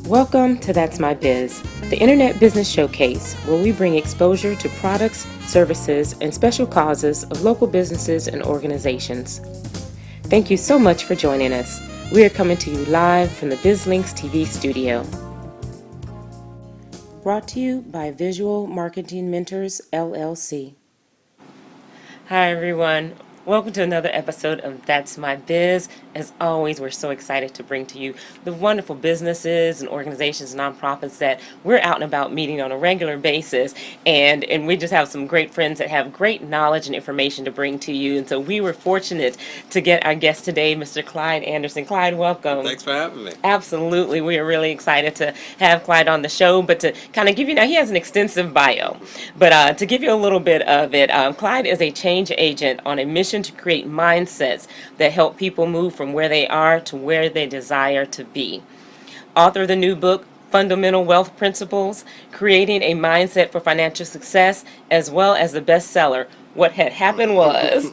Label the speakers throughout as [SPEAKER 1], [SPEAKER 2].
[SPEAKER 1] Welcome to That's My Biz, the Internet Business Showcase, where we bring exposure to products, services, and special causes of local businesses and organizations. Thank you so much for joining us. We are coming to you live from the BizLinks TV studio. Brought to you by Visual Marketing Mentors, LLC. Hi, everyone. Welcome to another episode of That's My Biz. As always, we're so excited to bring to you the wonderful businesses and organizations and nonprofits that we're out and about meeting on a regular basis. And we just have some great friends that have great knowledge and information to bring to you. And so we were fortunate to get our guest today, Mr. Clyde Anderson. Clyde, welcome.
[SPEAKER 2] Thanks for having me.
[SPEAKER 1] Absolutely. We are really excited to have Clyde on the show, but to kind of give you, now he has an extensive bio, but to give you a little bit of it, Clyde is a change agent on a mission to create mindsets that help people move from where they are to where they desire to be. Author of the new book, Fundamental Wealth Principles, Creating a Mindset for Financial Success, as well as the bestseller, What Had Happened Was.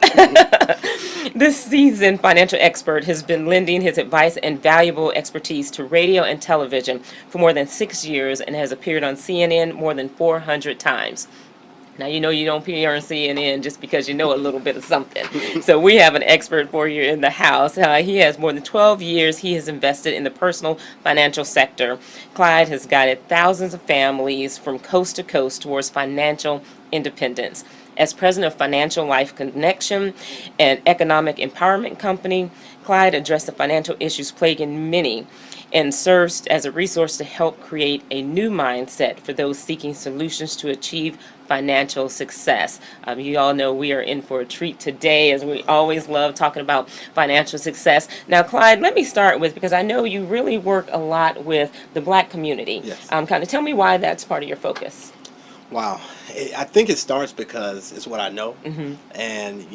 [SPEAKER 1] This seasoned financial expert has been lending his advice and valuable expertise to radio and television for more than 6 years and has appeared on CNN more than 400 times. Now, you know you don't appear on CNN just because you know a little bit of something. So we have an expert for you in the house. He has more than 12 years he has invested in the personal financial sector. Clyde has guided thousands of families from coast to coast towards financial independence. As president of Financial Life Connection, an economic empowerment company, Clyde addressed the financial issues plaguing many and serves as a resource to help create a new mindset for those seeking solutions to achieve financial success. You all know we are in for a treat today, as we always love talking about financial success. Now, Clyde, let me start with, because I know you really work a lot with the Black community.
[SPEAKER 2] Yes.
[SPEAKER 1] Kind of tell me why that's part of your focus.
[SPEAKER 2] Wow. I think it starts because it's what I know.
[SPEAKER 1] Mm-hmm.
[SPEAKER 2] And,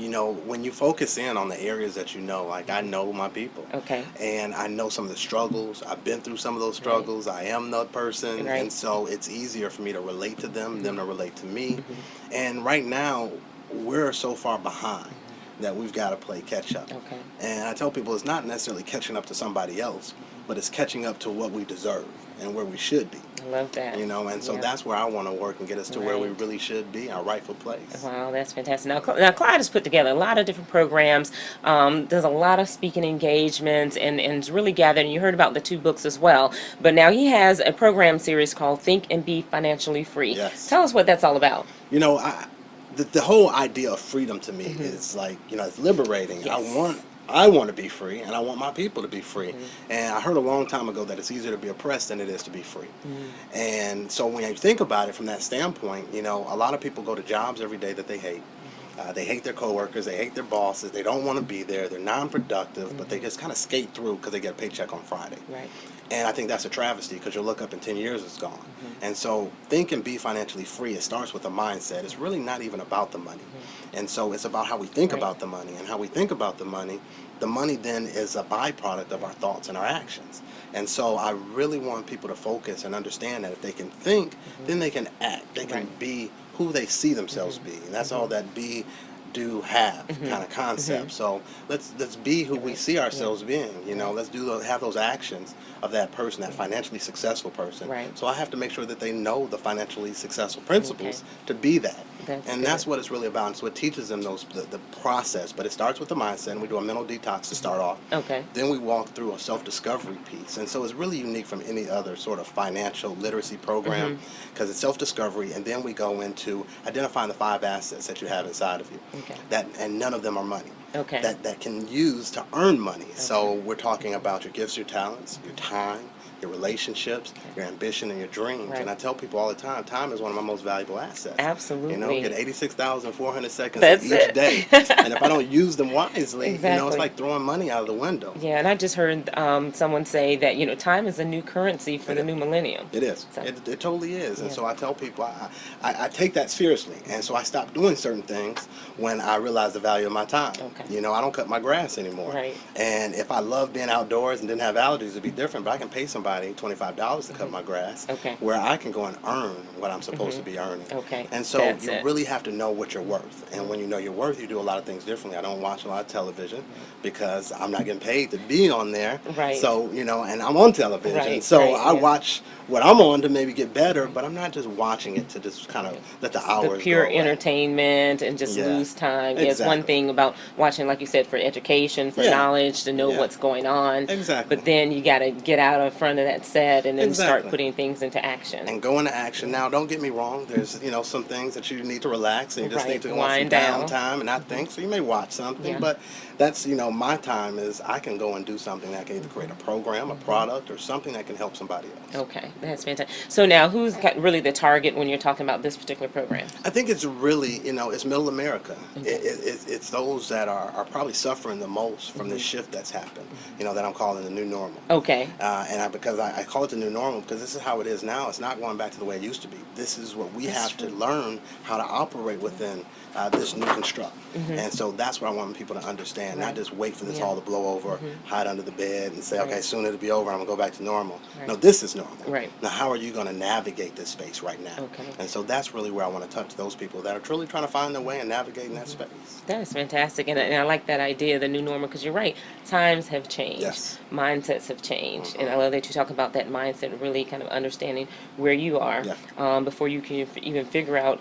[SPEAKER 2] when you focus in on the areas that you know, like I know my people.
[SPEAKER 1] Okay.
[SPEAKER 2] And I know some of the struggles. I've been through some of those struggles. I am that person.
[SPEAKER 1] Right.
[SPEAKER 2] And so it's easier for me to relate to them to relate to me.
[SPEAKER 1] Mm-hmm.
[SPEAKER 2] And right now, we're so far behind that we've got to play catch up.
[SPEAKER 1] Okay.
[SPEAKER 2] And I tell people it's not necessarily catching up to somebody else, but it's catching up to what we deserve and where we should be.
[SPEAKER 1] I love that.
[SPEAKER 2] And so
[SPEAKER 1] Yeah.
[SPEAKER 2] that's where I want to work and get us to where we
[SPEAKER 1] Right.
[SPEAKER 2] really should be, our rightful place.
[SPEAKER 1] Wow, that's fantastic. Now, Clyde has put together a lot of different programs. Does a lot of speaking engagements and is really gathered. And you heard about the 2 books as well. But now he has a program series called Think and Be Financially Free.
[SPEAKER 2] Yes.
[SPEAKER 1] Tell us what that's all about.
[SPEAKER 2] The whole idea of freedom to me is like, it's liberating.
[SPEAKER 1] Yes.
[SPEAKER 2] I want to be free, and I want my people to be free. And I heard a long time ago that it's easier to be oppressed than it is to be free. And so when you think about it from that standpoint, a lot of people go to jobs every day that they hate. They hate their coworkers, they hate their bosses, they don't want to be there, they're non-productive, but they just kind of skate through because they get a paycheck on Friday.
[SPEAKER 1] Right.
[SPEAKER 2] And I think that's a travesty because you'll look up in 10 years, it's gone. And so think and be financially free. It starts with a mindset. It's really not even about the money. And so it's about how we think about the money. And how we think about the money then is a byproduct of our thoughts and our actions. And so I really want people to focus and understand that if they can think, then they can act. They can be who they see themselves being. And that's all that be, do, have kind of concept. So let's be who we see ourselves being. Let's have those actions of that person, that financially successful person.
[SPEAKER 1] Right.
[SPEAKER 2] So I have to make sure that they know the financially successful principles to be that. That's what it's really about. And so it teaches them the process, but it starts with the mindset, and we do a mental detox to start off.
[SPEAKER 1] Okay.
[SPEAKER 2] Then we walk through a self-discovery piece, and so it's really unique from any other sort of financial literacy program because it's self-discovery, and then we go into identifying the 5 assets that you have inside of you.
[SPEAKER 1] Okay.
[SPEAKER 2] And none of them are money.
[SPEAKER 1] Okay.
[SPEAKER 2] That can use to earn money. So we're talking about your gifts, your talents, your time, your relationships, your ambition, and your dreams.
[SPEAKER 1] Right.
[SPEAKER 2] And I tell people all the time is one of my most valuable assets.
[SPEAKER 1] Absolutely.
[SPEAKER 2] Get 86,400 seconds
[SPEAKER 1] That's
[SPEAKER 2] each
[SPEAKER 1] it.
[SPEAKER 2] day. And if I don't use them wisely,
[SPEAKER 1] Exactly.
[SPEAKER 2] it's like throwing money out of the window.
[SPEAKER 1] Yeah, and I just heard someone say that, time is a new currency for the new millennium.
[SPEAKER 2] It is.
[SPEAKER 1] So-
[SPEAKER 2] It totally is. And
[SPEAKER 1] Yeah.
[SPEAKER 2] so I tell people I take that seriously. And so I stop doing certain things when I realize the value of my time.
[SPEAKER 1] Okay.
[SPEAKER 2] I don't cut my grass anymore.
[SPEAKER 1] Right.
[SPEAKER 2] And if I love being outdoors and didn't have allergies, it'd be different. But I can pay somebody somebody $25 to cut my grass,
[SPEAKER 1] Okay.
[SPEAKER 2] where I can go and earn what I'm supposed to be earning.
[SPEAKER 1] Okay.
[SPEAKER 2] And so
[SPEAKER 1] That's
[SPEAKER 2] you
[SPEAKER 1] it.
[SPEAKER 2] really have to know what you're worth. And when you know your worth, you do a lot of things differently. I don't watch a lot of television because I'm not getting paid to be on there.
[SPEAKER 1] Right.
[SPEAKER 2] So, and I'm on television.
[SPEAKER 1] Right,
[SPEAKER 2] So
[SPEAKER 1] right,
[SPEAKER 2] I
[SPEAKER 1] yeah.
[SPEAKER 2] watch what I'm on to maybe get better, but I'm not just watching it to just kind of let the
[SPEAKER 1] The
[SPEAKER 2] hours
[SPEAKER 1] pure
[SPEAKER 2] go away.
[SPEAKER 1] entertainment and just
[SPEAKER 2] Yeah.
[SPEAKER 1] lose time. Yeah, it's one
[SPEAKER 2] Exactly.
[SPEAKER 1] thing about watching, like you said, for education, for
[SPEAKER 2] Yeah.
[SPEAKER 1] knowledge, to know
[SPEAKER 2] Yeah.
[SPEAKER 1] what's going on.
[SPEAKER 2] Exactly.
[SPEAKER 1] But then you got to get out in front of that set and then start
[SPEAKER 2] Exactly.
[SPEAKER 1] putting things into action.
[SPEAKER 2] And go into action. Now, don't get me wrong. There's, some things that you need to relax and you just
[SPEAKER 1] Right.
[SPEAKER 2] need to go on some
[SPEAKER 1] Wind down.
[SPEAKER 2] downtime and not think. So you may watch something,
[SPEAKER 1] Yeah.
[SPEAKER 2] but that's, my time is I can go and do something that can either create a program, a product, or something that can help somebody else.
[SPEAKER 1] Okay, that's fantastic. So now, who's really the target when you're talking about this particular program?
[SPEAKER 2] I think it's really, it's middle America. It's those that are probably suffering the most from this shift that's happened, that I'm calling the new normal.
[SPEAKER 1] Okay.
[SPEAKER 2] Because I call it the new normal because this is how it is now. It's not going back to the way it used to be. This is what we
[SPEAKER 1] That's
[SPEAKER 2] have
[SPEAKER 1] true.
[SPEAKER 2] to learn how to operate within this new construct. And so that's what I want people to understand, not just wait for this
[SPEAKER 1] Yeah.
[SPEAKER 2] all to blow over, hide under the bed and say,
[SPEAKER 1] Right.
[SPEAKER 2] okay, soon it'll be over and I'm going to go back to normal.
[SPEAKER 1] Right.
[SPEAKER 2] No, this is normal.
[SPEAKER 1] Right.
[SPEAKER 2] Now, how are you going to navigate this space right now?
[SPEAKER 1] Okay.
[SPEAKER 2] And so that's really where I want to touch those people that are truly trying to find their way and navigate in that space.
[SPEAKER 1] That is fantastic, and I like that idea, the new normal, because you're right. Times have changed,
[SPEAKER 2] Yes.
[SPEAKER 1] mindsets have changed, and I love that you talk about that mindset, really kind of understanding where you are before you can even figure out,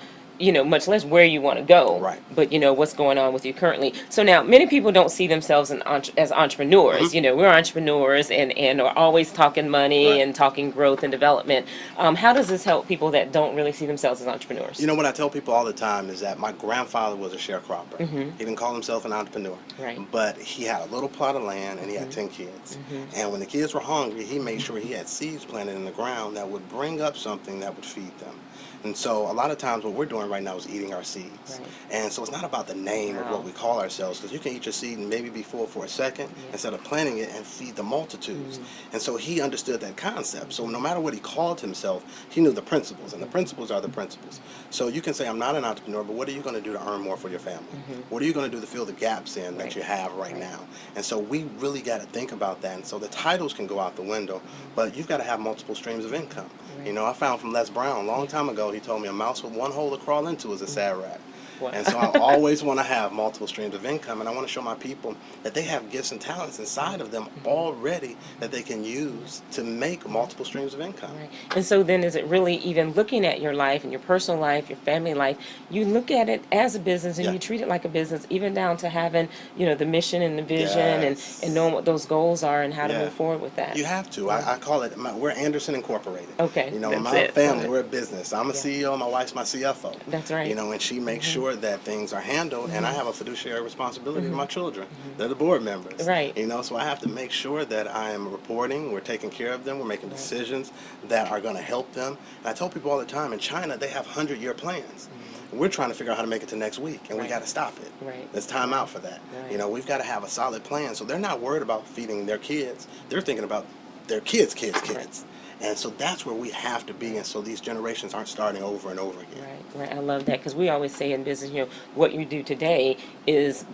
[SPEAKER 1] much less where you want to go,
[SPEAKER 2] Right.
[SPEAKER 1] but what's going on with you currently. So now, many people don't see themselves as entrepreneurs. We're entrepreneurs and are always talking money
[SPEAKER 2] Right.
[SPEAKER 1] and talking growth and development. How does this help people that don't really see themselves as entrepreneurs?
[SPEAKER 2] What I tell people all the time is that my grandfather was a sharecropper. He didn't call himself an entrepreneur.
[SPEAKER 1] Right.
[SPEAKER 2] But he had a little plot of land and he had 10 kids. And when the kids were hungry, he made sure he had seeds planted in the ground that would bring up something that would feed them. And so a lot of times what we're doing right now is eating our seeds.
[SPEAKER 1] Right.
[SPEAKER 2] And so it's not about the name of what we call ourselves, because you can eat your seed and maybe be full for a second instead of planting it and feed the multitudes. And so he understood that concept. So no matter what he called himself, he knew the principles, and the principles are the principles. So you can say, I'm not an entrepreneur, but what are you going to do to earn more for your family? What are you going to do to fill the gaps in that you have right now? And so we really got to think about that. And so the titles can go out the window, but you've got to have multiple streams of income. I found from Les Brown a long time ago, he told me a mouse with one hole to crawl into is a sad rat.
[SPEAKER 1] Wow.
[SPEAKER 2] And so I always want to have multiple streams of income, and I want to show my people that they have gifts and talents inside of them already that they can use to make multiple streams of income.
[SPEAKER 1] Right. And so then is it really even looking at your life and your personal life, your family life, you look at it as a business and
[SPEAKER 2] Yeah.
[SPEAKER 1] you treat it like a business, even down to having, the mission and the vision
[SPEAKER 2] Yes.
[SPEAKER 1] and knowing what those goals are and how to
[SPEAKER 2] Yeah.
[SPEAKER 1] move forward with that.
[SPEAKER 2] You have to. I call it, we're Anderson Incorporated.
[SPEAKER 1] Okay, that's
[SPEAKER 2] My
[SPEAKER 1] it.
[SPEAKER 2] family, we're a business. I'm a CEO, my wife's my CFO.
[SPEAKER 1] That's right.
[SPEAKER 2] And she makes sure that things are handled, and I have a fiduciary responsibility to my children. They're the board members.
[SPEAKER 1] Right.
[SPEAKER 2] So I have to make sure that I am reporting, we're taking care of them, we're making decisions that are going to help them. And I tell people all the time, in China, they have 100-year plans. We're trying to figure out how to make it to next week, and we got to stop it.
[SPEAKER 1] Right.
[SPEAKER 2] There's time out for that.
[SPEAKER 1] Right.
[SPEAKER 2] We've got to have a solid plan. So they're not worried about feeding their kids. They're thinking about their kids' kids' kids. And so that's where we have to be, and so these generations aren't starting over and over again.
[SPEAKER 1] Right. I love that because we always say in business, what you do today is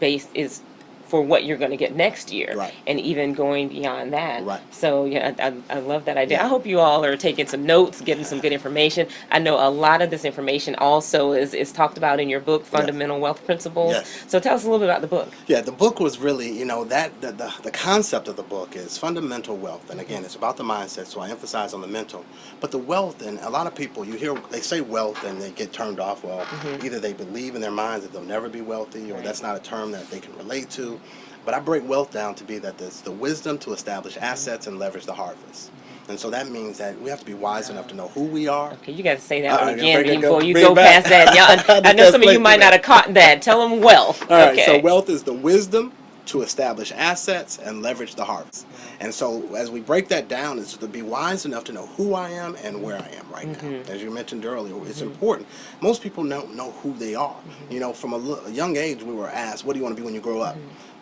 [SPEAKER 1] for what you're going to get next year,
[SPEAKER 2] Right.
[SPEAKER 1] and even going beyond that.
[SPEAKER 2] Right.
[SPEAKER 1] So I love that idea.
[SPEAKER 2] Yeah.
[SPEAKER 1] I hope you all are taking some notes, getting some good information. I know a lot of this information also is talked about in your book, Fundamental Wealth Principles.
[SPEAKER 2] Yes.
[SPEAKER 1] So tell us a little bit about the book.
[SPEAKER 2] Yeah, the book was really, that the concept of the book is fundamental wealth. And again, it's about the mindset, so I emphasize on the mental. But the wealth, and a lot of people, they say wealth and they get turned off. Well, either they believe in their minds that they'll never be wealthy, or that's not a term that they can relate to. But I break wealth down to be that there's the wisdom to establish assets and leverage the harvest. And so that means that we have to be wise enough to know who we are.
[SPEAKER 1] Okay, you got to say that one
[SPEAKER 2] right,
[SPEAKER 1] again
[SPEAKER 2] bring it-
[SPEAKER 1] before you
[SPEAKER 2] bring
[SPEAKER 1] go
[SPEAKER 2] it back.
[SPEAKER 1] past that. Yeah, I know some of you might not have caught that. Tell them wealth.
[SPEAKER 2] All right, so
[SPEAKER 1] Okay.
[SPEAKER 2] wealth is the wisdom to establish assets and leverage the harvest. And so as we break that down, it's to be wise enough to know who I am and where I am right now. As you mentioned earlier, it's important. Most people don't know who they are. From a young age, we were asked, what do you want to be when you grow up?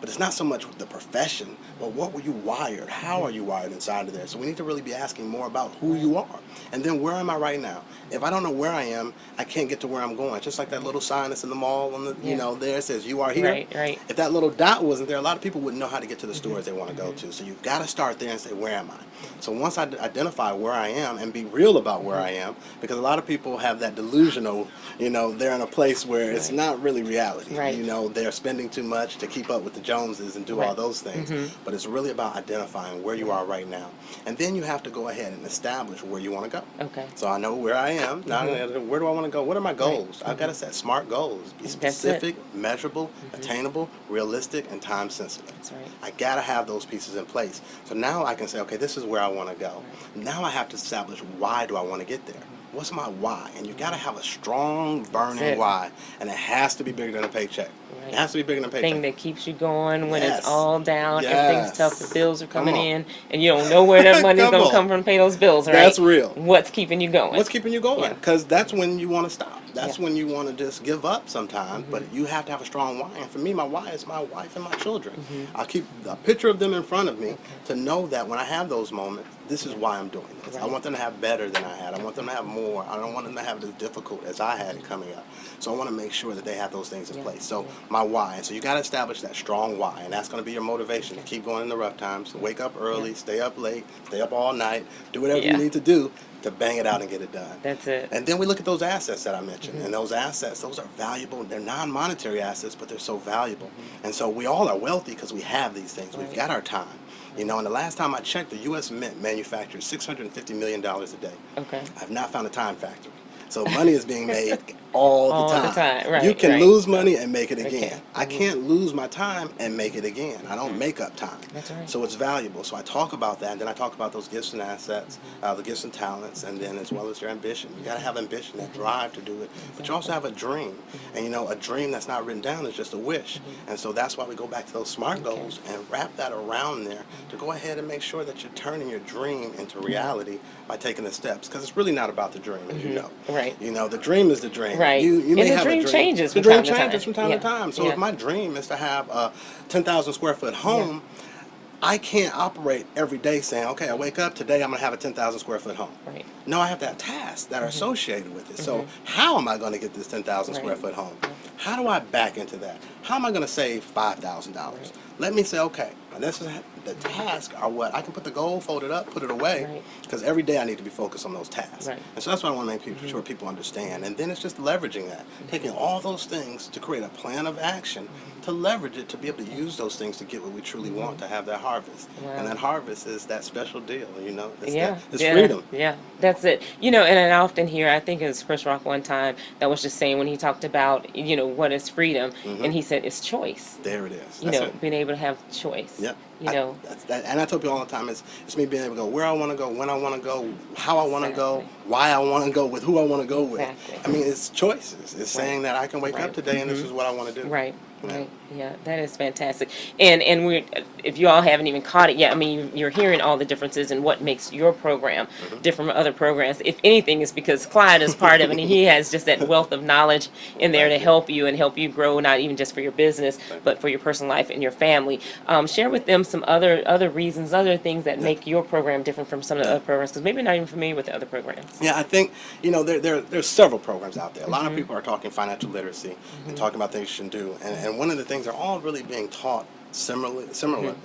[SPEAKER 2] but it's not so much the profession, but what were you wired? How are you wired inside of there? So we need to really be asking more about who you are. And then where am I right now? If I don't know where I am, I can't get to where I'm going. Just like that little sign that's in the mall on the, there it says you are here.
[SPEAKER 1] Right.
[SPEAKER 2] If that little dot wasn't there, a lot of people wouldn't know how to get to the stores they want to go to. So you've got to start there and say, where am I? So once I identify where I am and be real about where I am, because a lot of people have that delusional, they're in a place where it's not really reality.
[SPEAKER 1] Right.
[SPEAKER 2] They're spending too much to keep up with the Joneses and do all those things. But it's really about identifying where you are right now. And then you have to go ahead and establish where you want to go.
[SPEAKER 1] Okay.
[SPEAKER 2] So I know where I am. Now, where do I want to go? What are my goals? I've got to set smart goals. Be specific, measurable, attainable, realistic, and time sensitive.
[SPEAKER 1] That's right.
[SPEAKER 2] I got to have those pieces in place. So now I can say, okay, this is where I want to go. Now I have to establish, why do I want to get there? What's my why? And you got to have a strong, burning why. And it has to be bigger than a paycheck. Right. It has to be bigger than a paycheck.
[SPEAKER 1] Thing that keeps you going when it's
[SPEAKER 2] Yes.
[SPEAKER 1] all down,
[SPEAKER 2] Yes.
[SPEAKER 1] everything's tough, the bills are coming in, and you don't know where that money's
[SPEAKER 2] Come
[SPEAKER 1] going to
[SPEAKER 2] on.
[SPEAKER 1] come from to pay those bills, right?
[SPEAKER 2] That's real.
[SPEAKER 1] What's keeping you going?
[SPEAKER 2] What's keeping you going? Because that's when you want to stop. That's
[SPEAKER 1] Yeah.
[SPEAKER 2] when you want to just give up sometimes. But you have to have a strong why. And for me, my why is my wife and my children. I'll keep a picture of them in front of me to know that when I have those moments, this is why I'm doing this. I
[SPEAKER 1] Right.
[SPEAKER 2] want them to have better than I had. I want them to have more. I don't want them to have it as difficult as I had it coming up. So I want to make sure that they have those things in place. So my why. And so you got to establish that strong why. And that's going to be your motivation to keep going in the rough times. So wake up early, stay up late, stay up all night, do whatever you need to do to bang it out and get it done.
[SPEAKER 1] That's it.
[SPEAKER 2] And then we look at those assets that I mentioned. And those assets, those are valuable. They're non-monetary assets, but they're so valuable. And so we all are wealthy because we have these things. We've got our time. And the last time I checked, the U.S. Mint manufactures $650 million a day.
[SPEAKER 1] Okay.
[SPEAKER 2] I've not found a time factory. So money is being made all the time.
[SPEAKER 1] Right,
[SPEAKER 2] you can
[SPEAKER 1] right.
[SPEAKER 2] lose money and make it again.
[SPEAKER 1] Okay.
[SPEAKER 2] I can't lose my time and make it again. I don't make up time.
[SPEAKER 1] That's right.
[SPEAKER 2] So it's valuable. So I talk about that, and then I talk about those gifts and assets, the gifts and talents, and then as well as your ambition. You got to have ambition, that drive to do it. But you also have a dream. And a dream that's not written down is just a wish. And so that's why we go back to those SMART goals and wrap that around there to go ahead and make sure that you're turning your dream into reality by taking the steps. Because it's really not about the dream, as you know.
[SPEAKER 1] Right.
[SPEAKER 2] The dream is the dream.
[SPEAKER 1] Right.
[SPEAKER 2] You may
[SPEAKER 1] And the
[SPEAKER 2] have
[SPEAKER 1] dream
[SPEAKER 2] a dream.
[SPEAKER 1] changes
[SPEAKER 2] The
[SPEAKER 1] from
[SPEAKER 2] dream
[SPEAKER 1] time to time.
[SPEAKER 2] changes from time
[SPEAKER 1] Yeah.
[SPEAKER 2] to time. So
[SPEAKER 1] Yeah.
[SPEAKER 2] if my dream is to have a 10,000 square foot home, I can't operate every day saying, okay, I wake up, today I'm going to have a 10,000 square foot home.
[SPEAKER 1] Right.
[SPEAKER 2] No, I have to have tasks that are associated with it. So how am I going to get this 10,000 square
[SPEAKER 1] Right.
[SPEAKER 2] foot home? How do I back into that? How am I going to save $5,000? Let me say, okay, this is the tasks are what I can put the goal, fold it up, put it away,
[SPEAKER 1] Right.
[SPEAKER 2] because every day I need to be focused on those tasks.
[SPEAKER 1] Right.
[SPEAKER 2] And so that's what I want to make sure people understand. And then it's just leveraging that, taking all those things to create a plan of action to leverage it to be able to use those things to get what we truly want, to have that harvest.
[SPEAKER 1] Wow.
[SPEAKER 2] And that harvest is that special deal, It's
[SPEAKER 1] Yeah,
[SPEAKER 2] it's
[SPEAKER 1] yeah,
[SPEAKER 2] freedom.
[SPEAKER 1] Yeah, that's it. And I often hear, I think it was Chris Rock one time that was just saying when he talked about, what is freedom, and he said it's choice.
[SPEAKER 2] There it is. That's it.
[SPEAKER 1] Being able to have choice.
[SPEAKER 2] Yep.
[SPEAKER 1] That's
[SPEAKER 2] And I tell people all the time, it's me being able to go where I want to go, when I want to go, how I want to go,
[SPEAKER 1] Exactly.
[SPEAKER 2] why I want to go, with who I want to go with.
[SPEAKER 1] Exactly.
[SPEAKER 2] I mean, it's choices. It's saying that I can wake
[SPEAKER 1] Right.
[SPEAKER 2] up today and this is what I want to do.
[SPEAKER 1] Right.
[SPEAKER 2] Yeah.
[SPEAKER 1] Right. Yeah, that is fantastic. And we, if you all haven't even caught it yet, I mean, you're hearing all the differences in what makes your program different from other programs. If anything, it's because Clyde is part of it, and he has just that wealth of knowledge in there to help you and help you grow, not even just for your business, but for your personal life and your family. Share with them some other reasons, other things that make your program different from some of the other programs, because maybe you're not even familiar with the other programs.
[SPEAKER 2] Yeah, I think, there's several programs out there. A lot of people are talking financial literacy and talking about things you should do. And one of the things, they're all really being taught similar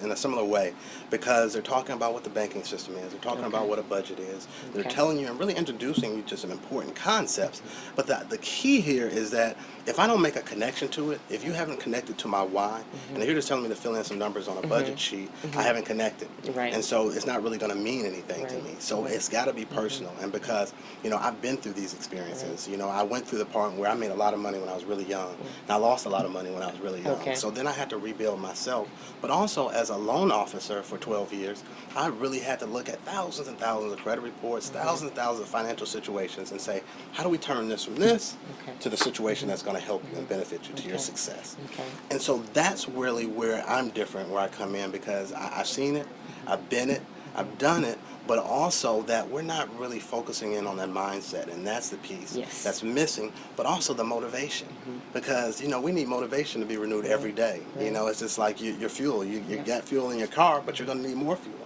[SPEAKER 2] in a similar way, because they're talking about what the banking system is. They're talking about what a budget is. They're telling you and really introducing you to some important concepts. But the key here is that if I don't make a connection to it, if you haven't connected to my why, and if you're just telling me to fill in some numbers on a budget sheet, I haven't connected.
[SPEAKER 1] Right.
[SPEAKER 2] And so it's not really going to mean anything to me. So it's got to be personal. And because, I've been through these experiences. I went through the part where I made a lot of money when I was really young, and I lost a lot of money when I was really young.
[SPEAKER 1] Okay.
[SPEAKER 2] So then I had to rebuild myself. But also as a loan officer for 12 years, I really had to look at thousands and thousands of credit reports, thousands and thousands of financial situations, and say, how do we turn this from this to the situation that's going to help you and benefit you to your success?
[SPEAKER 1] Okay.
[SPEAKER 2] And so that's really where I'm different, where I come in, because I've seen it, I've been it, I've done it, but also that we're not really focusing in on that mindset, and that's the piece
[SPEAKER 1] Yes.
[SPEAKER 2] that's missing, but also the motivation, because we need motivation to be renewed every day. It's just like your fuel. You got fuel in your car, but you're going to need more fuel.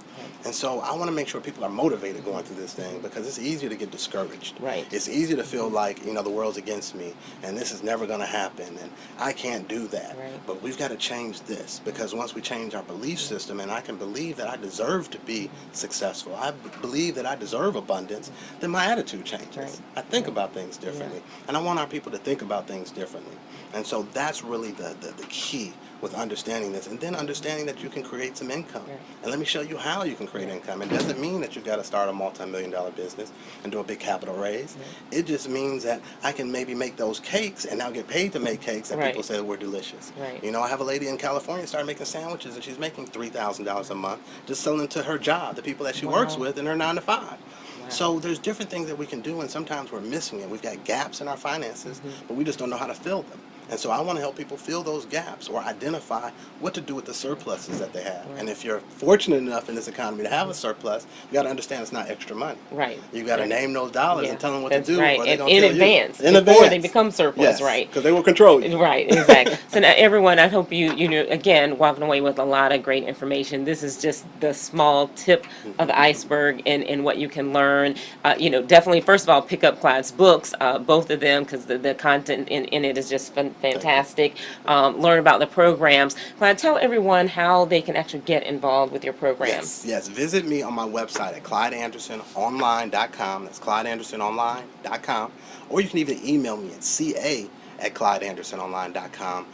[SPEAKER 2] And so I want to make sure people are motivated going through this thing, because it's easier to get discouraged.
[SPEAKER 1] Right.
[SPEAKER 2] It's easy to feel like, the world's against me and this is never going to happen and I can't do that.
[SPEAKER 1] Right.
[SPEAKER 2] But we've got to change this, because once we change our belief system and I can believe that I deserve to be successful, I believe that I deserve abundance, then my attitude changes.
[SPEAKER 1] Right.
[SPEAKER 2] I think about things differently. And I want our people to think about things differently. And so that's really the key with understanding this, and then understanding that you can create some income.
[SPEAKER 1] Right.
[SPEAKER 2] And let me show you how you can create income. It doesn't mean that you've got to start a multi-million-dollar business and do a big capital raise.
[SPEAKER 1] Right.
[SPEAKER 2] It just means that I can maybe make those cakes and now get paid to make cakes that
[SPEAKER 1] Right.
[SPEAKER 2] people say were delicious.
[SPEAKER 1] Right.
[SPEAKER 2] I have a lady in California started making sandwiches, and she's making $3,000 a month just selling to her job, the people that she works with in her 9 to 5.
[SPEAKER 1] Wow.
[SPEAKER 2] So there's different things that we can do, and sometimes we're missing it. We've got gaps in our finances, but we just don't know how to fill them. And so I want to help people fill those gaps or identify what to do with the surpluses that they have.
[SPEAKER 1] Right.
[SPEAKER 2] And if you're fortunate enough in this economy to have a surplus, you got to understand it's not extra money.
[SPEAKER 1] Right.
[SPEAKER 2] You got to
[SPEAKER 1] Right.
[SPEAKER 2] name those dollars and tell them what
[SPEAKER 1] That's
[SPEAKER 2] to do,
[SPEAKER 1] right.
[SPEAKER 2] or they're
[SPEAKER 1] And
[SPEAKER 2] going to
[SPEAKER 1] in
[SPEAKER 2] tell
[SPEAKER 1] advance,
[SPEAKER 2] you. In
[SPEAKER 1] before
[SPEAKER 2] advance.
[SPEAKER 1] they become surplus,
[SPEAKER 2] Yes,
[SPEAKER 1] right?
[SPEAKER 2] because they will control you.
[SPEAKER 1] Right, exactly. So now, everyone, I hope you know, again, walking away with a lot of great information. This is just the small tip of the iceberg in what you can learn. Definitely, first of all, pick up Clyde's books, both of them, because the content in it is just fantastic. Learn about the programs. Clyde, tell everyone how they can actually get involved with your programs.
[SPEAKER 2] Yes. Visit me on my website at ClydeAndersonOnline.com. That's ClydeAndersonOnline.com. Or you can even email me at CA@ClydeAndersonOnline.com.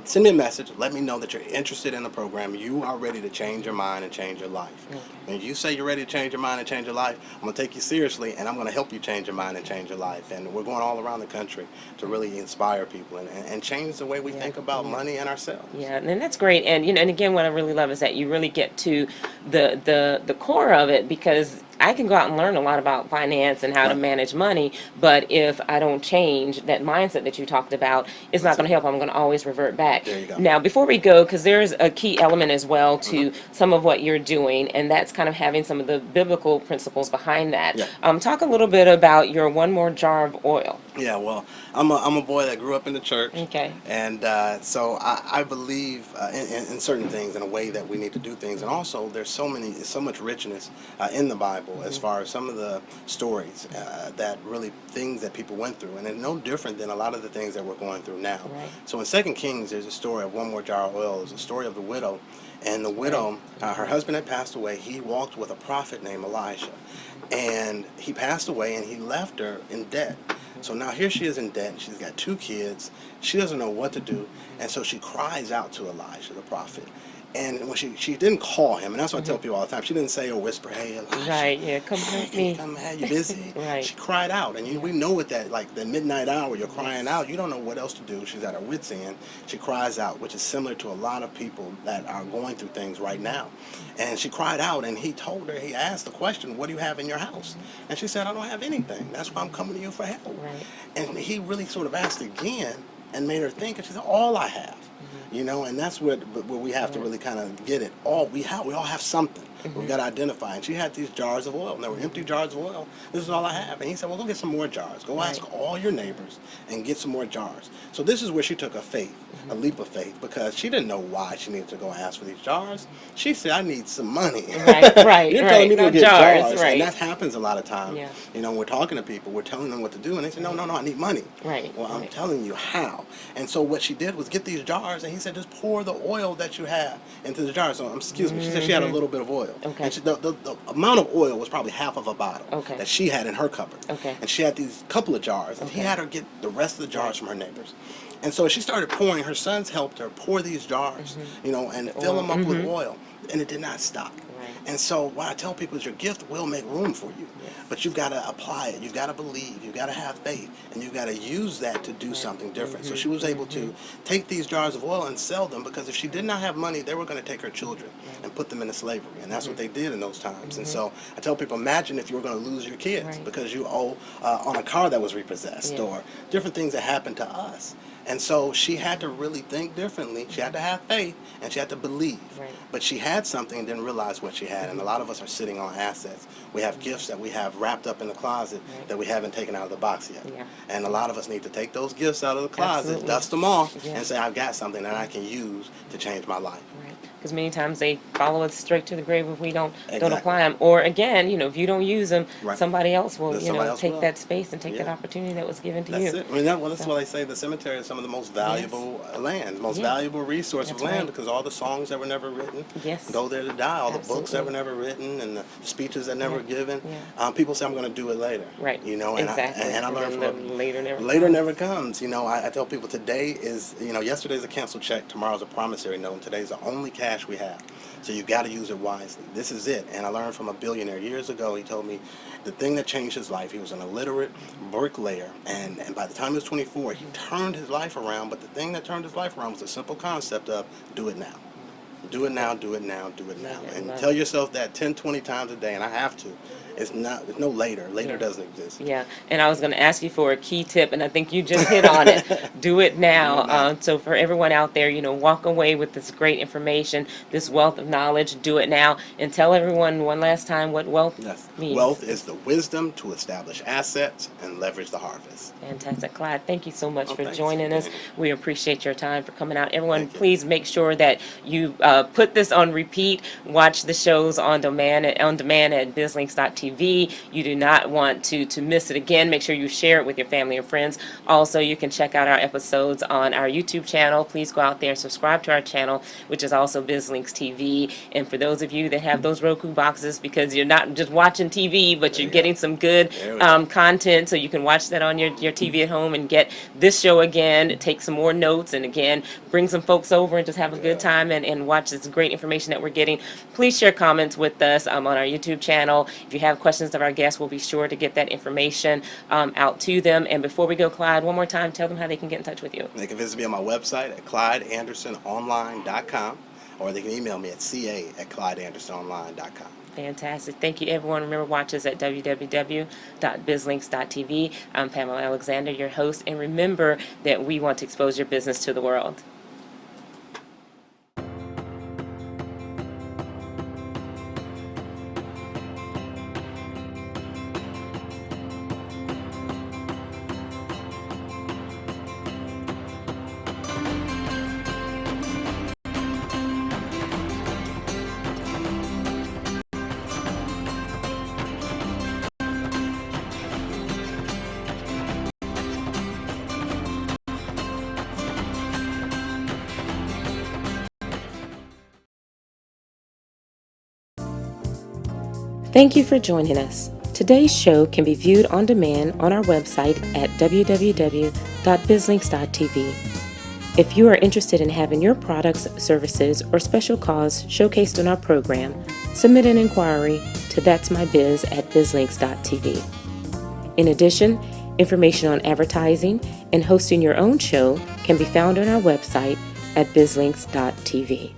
[SPEAKER 2] Send me a message. Let me know that you're interested in the program. You are ready to change your mind and change your life.
[SPEAKER 1] Okay.
[SPEAKER 2] And if you say you're ready to change your mind and change your life, I'm going to take you seriously, and I'm going to help you change your mind and change your life. And we're going all around the country to really inspire people and change the way we think about money and ourselves.
[SPEAKER 1] Yeah, and that's great. And and again, what I really love is that you really get to the core of it, because I can go out and learn a lot about finance and how to
[SPEAKER 2] Right.
[SPEAKER 1] manage money, but if I don't change that mindset that you talked about, it's not going to help. I'm going to always revert back.
[SPEAKER 2] There you go.
[SPEAKER 1] Now, before we go, because there's a key element as well to some of what you're doing, and that's kind of having some of the biblical principles behind that.
[SPEAKER 2] Yeah.
[SPEAKER 1] Talk a little bit about your one more jar of oil.
[SPEAKER 2] Yeah, well, I'm a boy that grew up in the church.
[SPEAKER 1] Okay.
[SPEAKER 2] And so I believe in certain things, in a way that we need to do things. And also, there's so much richness in the Bible as far as some of the stories that really things that people went through. And it's no different than a lot of the things that we're going through now.
[SPEAKER 1] Right.
[SPEAKER 2] So in 2 Kings, there's a story of one more jar of oil. It's a story of the widow. And the widow, her husband had passed away. He walked with a prophet named Elijah. And he passed away, and he left her in debt. So now here she is in debt, and she's got 2 kids. She doesn't know what to do, and so she cries out to Elijah, the prophet. And when she didn't call him, and that's what I tell people all the time. She didn't say or whisper, "Hey, Elijah,
[SPEAKER 1] Right, yeah, come
[SPEAKER 2] hey,
[SPEAKER 1] help
[SPEAKER 2] can you
[SPEAKER 1] me.
[SPEAKER 2] come? Hey, you busy?"
[SPEAKER 1] Right.
[SPEAKER 2] She cried out, and we know at that, like the midnight hour, you're crying out. You don't know what else to do. She's at her wit's end. She cries out, which is similar to a lot of people that are going through things right now. And she cried out, and he told her, he asked the question, "What do you have in your house?" And she said, "I don't have anything. That's why I'm coming to you for help."
[SPEAKER 1] Right.
[SPEAKER 2] And he really sort of asked again and made her think, and she said, "All I have." And that's where we have to really kind of get it. We all have something. We've got to identify. And she had these jars of oil, and they were empty jars of oil. This is all I have. And he said, "Well, go get some more jars. Go ask all your neighbors and get some more jars." So this is where she took a leap of faith, because she didn't know why she needed to go ask for these jars. She said, "I need some money."
[SPEAKER 1] Right,
[SPEAKER 2] You're telling me to
[SPEAKER 1] no
[SPEAKER 2] get
[SPEAKER 1] jars,
[SPEAKER 2] jars.
[SPEAKER 1] right.
[SPEAKER 2] And that happens a lot of times.
[SPEAKER 1] Yeah.
[SPEAKER 2] When we're talking to people, we're telling them what to do, and they say, no, I need money.
[SPEAKER 1] Right,
[SPEAKER 2] Well, I'm
[SPEAKER 1] right.
[SPEAKER 2] telling you how. And so what she did was get these jars, and he said, "Just pour the oil that you have into the jars." So, excuse me, she said she had a little bit of oil.
[SPEAKER 1] Okay.
[SPEAKER 2] And the amount of oil was probably half of a bottle
[SPEAKER 1] Okay.
[SPEAKER 2] that she had in her cupboard.
[SPEAKER 1] Okay.
[SPEAKER 2] And she had these couple of jars, and he
[SPEAKER 1] Okay.
[SPEAKER 2] had her get the rest of the jars from her neighbors. And so she started pouring. Her sons helped her pour these jars, and fill them up with oil, and it did not stop.
[SPEAKER 1] Right.
[SPEAKER 2] And so what I tell people is your gift will make room for you,
[SPEAKER 1] Yes.
[SPEAKER 2] but you've got to apply it. You've got to believe. You've got to have faith, and you've got to use that to do something different. So she was able to take these jars of oil and sell them, because if she did not have money, they were going to take her children and put them into slavery, and that's what they did in those times. And so I tell people, imagine if you were going to lose your kids
[SPEAKER 1] Right.
[SPEAKER 2] because you owe on a car that was repossessed,
[SPEAKER 1] Yeah.
[SPEAKER 2] or different things that happened to us. And so she had to really think differently. She had to have faith, and she had to believe.
[SPEAKER 1] Right.
[SPEAKER 2] But she had something and didn't realize what she had. And a lot of us are sitting on assets. We have gifts that we have wrapped up in the closet that we haven't taken out of the box yet.
[SPEAKER 1] Yeah.
[SPEAKER 2] And a lot of us need to take those gifts out of the closet,
[SPEAKER 1] Absolutely.
[SPEAKER 2] dust them off,
[SPEAKER 1] Yeah.
[SPEAKER 2] and say, I've got something that I can use to change my life.
[SPEAKER 1] Right. Because many times they follow us straight to the grave if we don't
[SPEAKER 2] Exactly.
[SPEAKER 1] apply them. Or again, if you don't use them,
[SPEAKER 2] Right.
[SPEAKER 1] somebody else will,
[SPEAKER 2] Then somebody else
[SPEAKER 1] take
[SPEAKER 2] will.
[SPEAKER 1] that space and take
[SPEAKER 2] Yeah.
[SPEAKER 1] that opportunity that was given to
[SPEAKER 2] That's
[SPEAKER 1] you.
[SPEAKER 2] it. I mean, that's why they say the cemetery is some of the most valuable land, most
[SPEAKER 1] Yeah.
[SPEAKER 2] valuable resource
[SPEAKER 1] That's
[SPEAKER 2] of land,
[SPEAKER 1] right.
[SPEAKER 2] because all the songs that were never written
[SPEAKER 1] Yes.
[SPEAKER 2] go there to die. All the books that
[SPEAKER 1] Absolutely.
[SPEAKER 2] were never written and the speeches that never
[SPEAKER 1] Yeah.
[SPEAKER 2] given.
[SPEAKER 1] Yeah.
[SPEAKER 2] People say, I'm going to do it later.
[SPEAKER 1] Right.
[SPEAKER 2] And
[SPEAKER 1] Exactly.
[SPEAKER 2] I
[SPEAKER 1] And
[SPEAKER 2] learned
[SPEAKER 1] then
[SPEAKER 2] from
[SPEAKER 1] the later never
[SPEAKER 2] later
[SPEAKER 1] comes.
[SPEAKER 2] never comes. I tell people today is, yesterday's a canceled check, tomorrow's a promissory note, and today's the only cash we have. So you got to use it wisely. This is it. And I learned from a billionaire years ago. He told me the thing that changed his life, he was an illiterate bricklayer. And by the time he was 24, he turned his life around. But the thing that turned his life around was the simple concept of do it now. Do it now, do it now, do it now.
[SPEAKER 1] Love it,
[SPEAKER 2] And
[SPEAKER 1] love
[SPEAKER 2] tell
[SPEAKER 1] it.
[SPEAKER 2] yourself that 10, 20 times a day. And I have to. It's no later. Later
[SPEAKER 1] Yeah.
[SPEAKER 2] doesn't exist.
[SPEAKER 1] Yeah, and I was going to ask you for a key tip, and I think you just hit on it. Do it now.
[SPEAKER 2] Do it now.
[SPEAKER 1] So for everyone out there, walk away with this great information, this wealth of knowledge. Do it now, and tell everyone one last time what wealth
[SPEAKER 2] Yes.
[SPEAKER 1] means.
[SPEAKER 2] Wealth is the wisdom to establish assets and leverage the harvest.
[SPEAKER 1] Fantastic. Clyde, thank you so much for
[SPEAKER 2] Thanks.
[SPEAKER 1] joining us. We appreciate your time for coming out. Everyone,
[SPEAKER 2] Thank you.
[SPEAKER 1] please make sure that you put this on repeat. Watch the shows on demand at bizlinks.tv. You do not want to miss it again. Make sure you share it with your family and friends. Also, you can check out our episodes on our YouTube channel. Please go out there and subscribe to our channel, which is also BizLinks TV. And for those of you that have those Roku boxes, because you're not just watching TV, but you're getting some good
[SPEAKER 2] There we go.
[SPEAKER 1] content, so you can watch that on your TV at home and get this show again, take some more notes, and again, bring some folks over and just have a good time and watch this great information that we're getting. Please share comments with us on our YouTube channel. If you have questions of our guests, we'll be sure to get that information out to them. And before we go, Clyde, one more time, tell them how they can get in touch with you.
[SPEAKER 2] They can visit me on my website at ClydeAndersonOnline.com, or they can email me at ca@ClydeAndersonOnline.com.
[SPEAKER 1] Fantastic. Thank you, everyone. Remember, watch us at www.bizlinks.tv. I'm Pamela Alexander, your host, and remember that we want to expose your business to the world. Thank you for joining us. Today's show can be viewed on demand on our website at www.bizlinks.tv. If you are interested in having your products, services, or special cause showcased on our program, submit an inquiry to that'smybiz@bizlinks.tv. In addition, information on advertising and hosting your own show can be found on our website at bizlinks.tv.